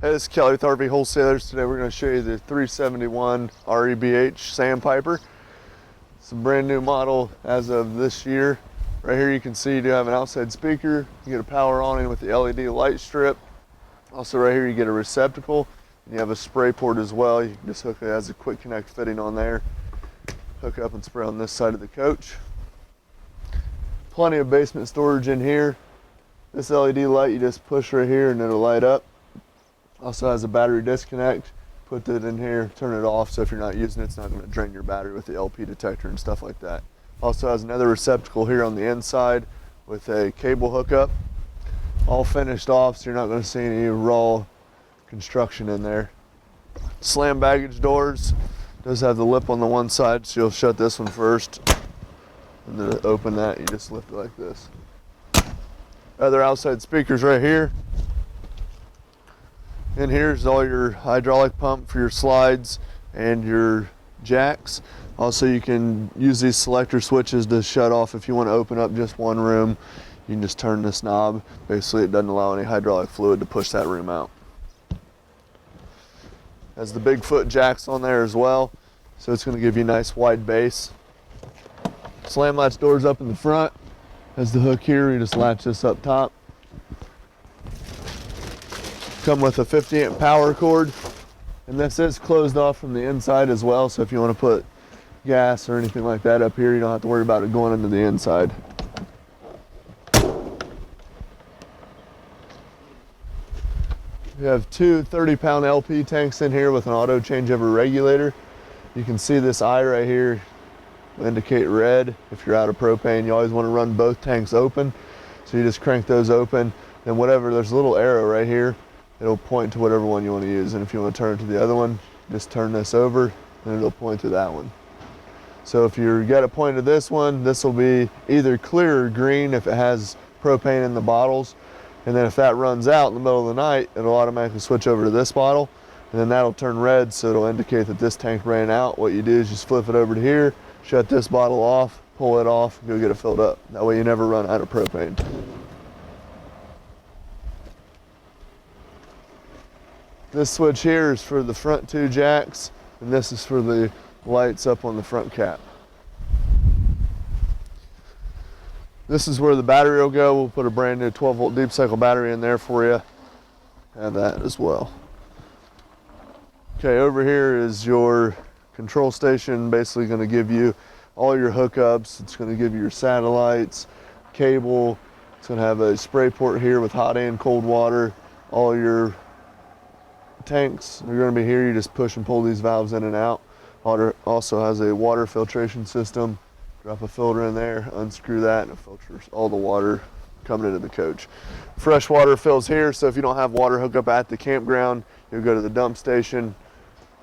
Hey, this is Kelly with RV Wholesalers. Today we're going to show you the 371 REBH Sandpiper. It's a brand new model as of this year. Right here you can see you do have an outside speaker. You get a power awning with the LED light strip. Also right here you get a receptacle. And you have a spray port as well. You can just hook it as a quick connect fitting on there. Hook up and spray on this side of the coach. Plenty of basement storage in here. This LED light you just push right here and it'll light up. Also has a battery disconnect. Put that in here, turn it off, so if you're not using it, it's not going to drain your battery with the LP detector and stuff like that. Also has another receptacle here on the inside with a cable hookup. All finished off, so you're not going to see any raw construction in there. Slam baggage doors. Does have the lip on the one side, so you'll shut this one first. And then to open that, you just lift it like this. Other outside speakers right here. And here's all your hydraulic pump for your slides and your jacks. Also, you can use these selector switches to shut off if you want to open up just one room. You can just turn this knob. Basically, it doesn't allow any hydraulic fluid to push that room out. Has the Bigfoot jacks on there as well, so it's going to give you a nice wide base. Slam latch doors up in the front. Has the hook here, you just latch this up top. Come with a 50 amp power cord, and this is closed off from the inside as well, so if you want to put gas or anything like that up here, you don't have to worry about it going into the inside. We have two 30-pound LP tanks in here with an auto changeover regulator. You can see this eye right here will indicate red. If you're out of propane, you always want to run both tanks open, so you just crank those open, and whatever, there's a little arrow right here. It'll point to whatever one you want to use, and if you want to turn it to the other one, just turn this over and it'll point to that one. So if you get a point to this one, this will be either clear or green if it has propane in the bottles, and then if that runs out in the middle of the night, it'll automatically switch over to this bottle, and then that'll turn red, so it'll indicate that this tank ran out. What you do is just flip it over to here, shut this bottle off, pull it off, and go get it filled up. That way you never run out of propane. This switch here is for the front two jacks, and this is for the lights up on the front cap. This is where the battery will go. We'll put a brand new 12-volt deep cycle battery in there for you. Have that as well. Okay, over here is your control station, basically going to give you all your hookups. It's going to give you your satellites, cable. It's going to have a spray port here with hot and cold water. All your tanks are going to be here. You just push and pull these valves in and out. Also has a water filtration system. Drop a filter in there, unscrew that, and it filters all the water coming into the coach. Fresh water fills here, so if you don't have water hookup at the campground, you'll go to the dump station,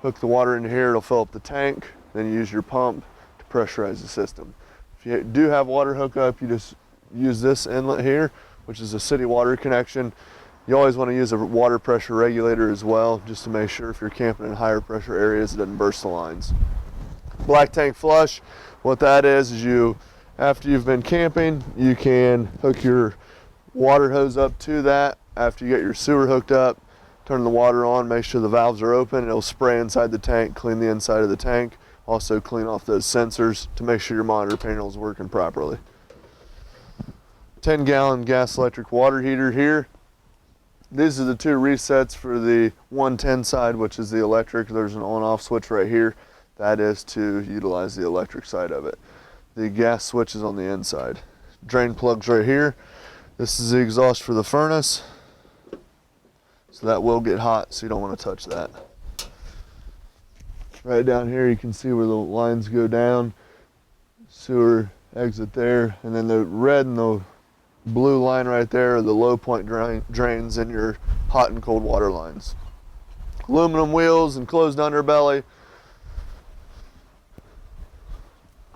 hook the water into here, it'll fill up the tank, then you use your pump to pressurize the system. If you do have water hookup, you just use this inlet here, which is a city water connection. You always want to use a water pressure regulator as well, just to make sure if you're camping in higher pressure areas, it doesn't burst the lines. Black tank flush, what that is you, after you've been camping, you can hook your water hose up to that. After you get your sewer hooked up, turn the water on, make sure the valves are open, it'll spray inside the tank, clean the inside of the tank, also clean off those sensors to make sure your monitor panel is working properly. 10-gallon gas electric water heater here. These are the two resets for the 110 side, which is the electric. There's an on-off switch right here. That is to utilize the electric side of it. The gas switch is on the inside. Drain plugs right here. This is the exhaust for the furnace. So that will get hot, so you don't want to touch that. Right down here you can see where the lines go down. Sewer exit there, and then the red and the blue line right there are the low point drains in your hot and cold water lines. Aluminum wheels, enclosed underbelly,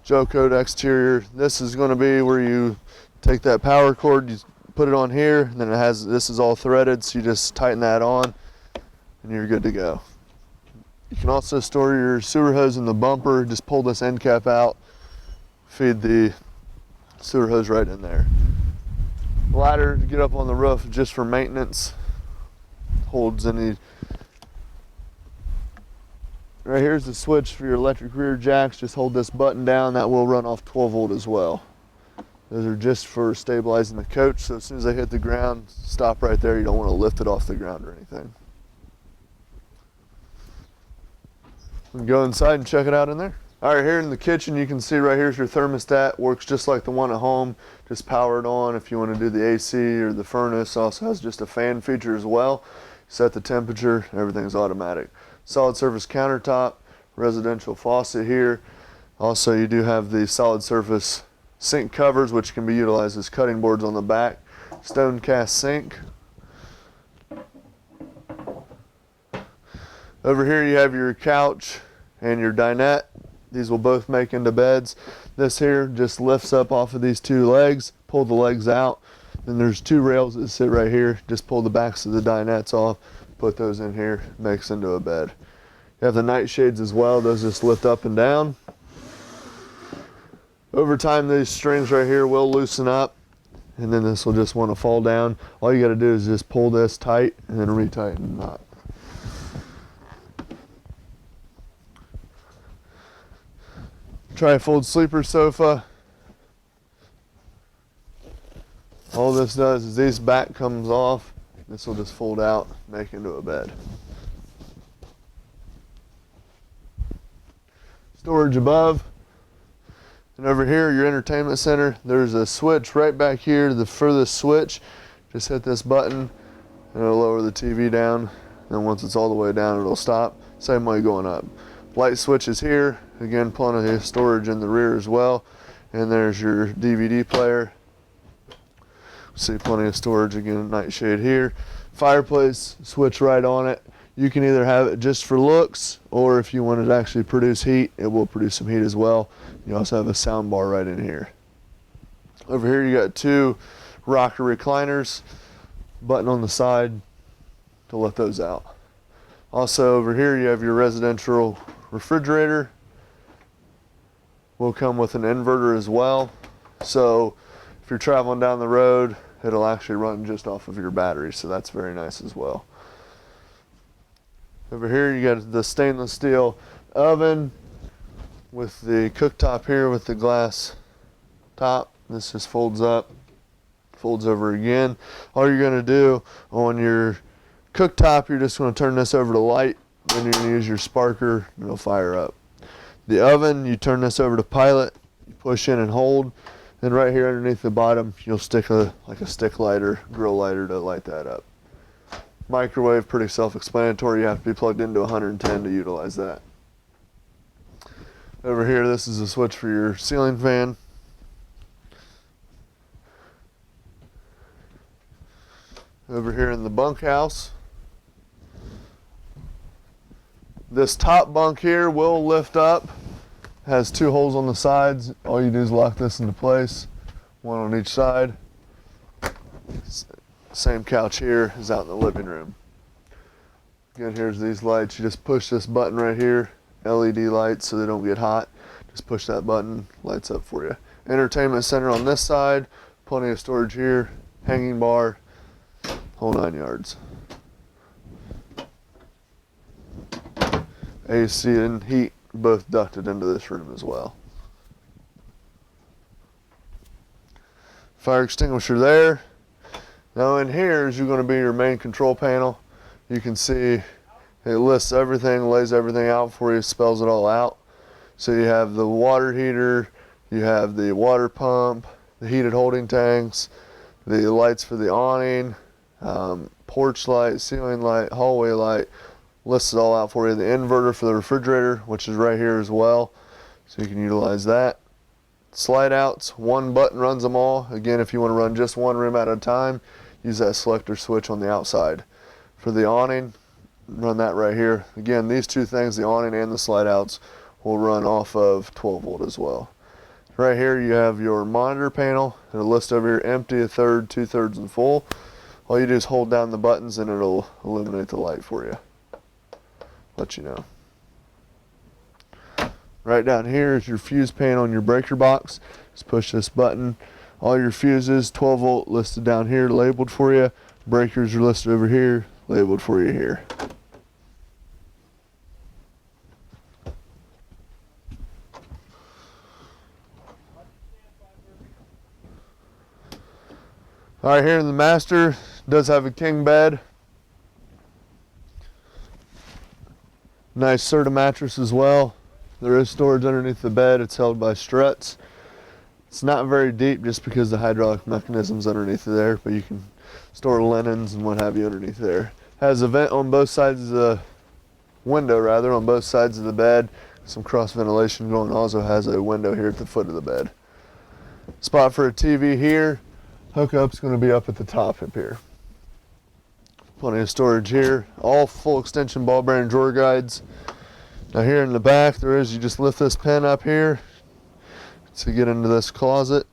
Joe Code exterior. This is going to be where you take that power cord, you put it on here, and then it has, this is all threaded, so you just tighten that on and you're good to go. You can also store your sewer hose in the bumper. Just pull this end cap out, feed the sewer hose right in there. Ladder to get up on the roof just for maintenance. holds any. Right here's the switch for your electric rear jacks. Just hold this button down. That will run off 12 volt as well. Those are just for stabilizing the coach. So as soon as they hit the ground, stop right there. You don't want to lift it off the ground or anything. We can go inside and check it out in there. All right, here in the kitchen, you can see right here's your thermostat. Works just like the one at home, just powered on if you want to do the AC or the furnace. Also has just a fan feature as well. Set the temperature, everything's automatic. Solid surface countertop, residential faucet here. Also, you do have the solid surface sink covers, which can be utilized as cutting boards on the back. Stone cast sink. Over here you have your couch and your dinette. These will both make into beds. This here just lifts up off of these two legs, pull the legs out. Then there's two rails that sit right here. Just pull the backs of the dinettes off, put those in here, makes into a bed. You have the night shades as well. Those just lift up and down. Over time, these strings right here will loosen up, and then this will just want to fall down. All you got to do is just pull this tight and then retighten the knot. Trifold Sleeper sofa. All this does is this back comes off. This will just fold out, make into a bed. Storage above. And over here, your entertainment center, there's a switch right back here, the furthest switch. Just hit this button and it'll lower the TV down. And once it's all the way down, it'll stop. Same way going up. Light switch is here. Again, plenty of storage in the rear as well. And there's your DVD player. See plenty of storage. Again, nightshade here. Fireplace, switch right on it. You can either have it just for looks, or if you want it to actually produce heat, it will produce some heat as well. You also have a sound bar right in here. Over here you got two rocker recliners, button on the side to let those out. Also over here you have your residential refrigerator. Will come with an inverter as well. So if you're traveling down the road, it'll actually run just off of your battery, so that's very nice as well. Over here you got the stainless steel oven with the cooktop here with the glass top. This just folds up, folds over again. All you're going to do on your cooktop, you're just going to turn this over to light, then you're going to use your sparker and it'll fire up. The oven, you turn this over to pilot, you push in and hold, and right here underneath the bottom you'll stick like a stick lighter, grill lighter to light that up. Microwave, pretty self-explanatory. You have to be plugged into 110 to utilize that. Over here, this is a switch for your ceiling fan. Over here in the bunkhouse, this top bunk here will lift up. Has two holes on the sides. All you do is lock this into place, one on each side. Same couch here is out in the living room. Again, here's these lights. You just push this button right here, LED lights so they don't get hot. Just push that button, lights up for you. Entertainment center on this side, plenty of storage here, hanging bar, whole 9 yards. AC and heat both ducted into this room as well. Fire extinguisher there. Now in here is going to be your main control panel. You can see it lists everything, lays everything out for you, spells it all out. So you have the water heater, you have the water pump, the heated holding tanks, the lights for the awning, porch light, ceiling light, hallway light, lists it all out for you. The inverter for the refrigerator, which is right here as well, so you can utilize that. Slide outs, one button runs them all. Again, if you want to run just one room at a time, use that selector switch on the outside. For the awning, run that right here. Again, these two things, the awning and the slide outs, will run off of 12 volt as well. Right here you have your monitor panel. It'll list over here empty, a third, 2/3, and full. All you do is hold down the buttons and it'll illuminate the light for you. Let you know. Right down here is your fuse panel on your breaker box. Just push this button. All your fuses, 12 volt listed down here, labeled for you. Breakers are listed over here, labeled for you here. All right, here in the master, does have a king bed. Nice Serta mattress as well. There is storage underneath the bed. It's held by struts. It's not very deep just because the hydraulic mechanism's underneath there, but you can store linens and what have you underneath there. Has a vent on both sides of the window, rather, on both sides of the bed. Some cross ventilation going. Also has a window here at the foot of the bed. Spot for a TV here. Hookup's going to be up at the top up here. Plenty of storage here. All full extension ball bearing drawer guides. Now here in the back there is, you just lift this pin up here to get into this closet.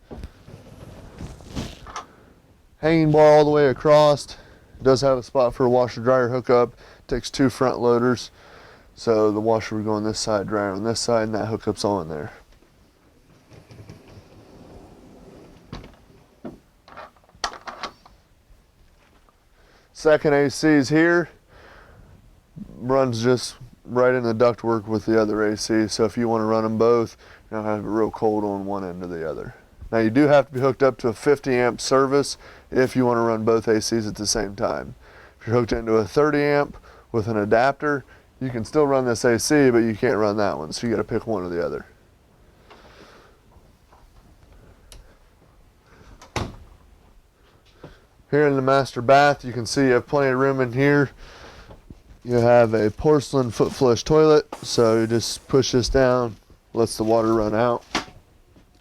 Hanging bar all the way across. It does have a spot for a washer dryer hookup. Takes 2 front loaders. So the washer would go on this side, dryer on this side, and that hookup's all in there. Second AC is here, runs just right in the ductwork with the other AC, so if you want to run them both, you don't have it real cold on one end or the other. Now you do have to be hooked up to a 50 amp service if you want to run both ACs at the same time. If you're hooked into a 30 amp with an adapter, you can still run this AC, but you can't run that one, so you got to pick one or the other. Here in the master bath, you can see you have plenty of room in here. You have a porcelain foot flush toilet, so you just push this down, lets the water run out.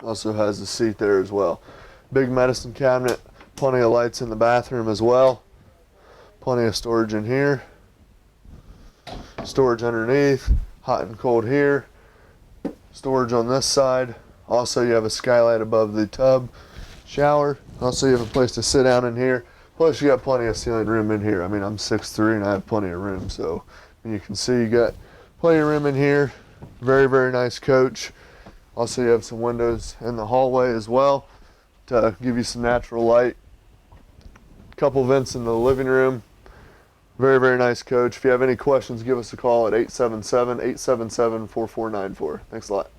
Also has a seat there as well. Big medicine cabinet, plenty of lights in the bathroom as well. Plenty of storage in here. Storage underneath, hot and cold here. Storage on this side. Also you have a skylight above the tub. Shower. Also you have a place to sit down in here. Plus you got plenty of ceiling room in here. I mean, I'm 6'3" and I have plenty of room, so you can see you got plenty of room in here. Very, very nice coach. Also you have some windows in the hallway as well to give you some natural light. Couple vents in the living room. Very, very nice coach. If you have any questions, give us a call at 877-877-4494. Thanks a lot.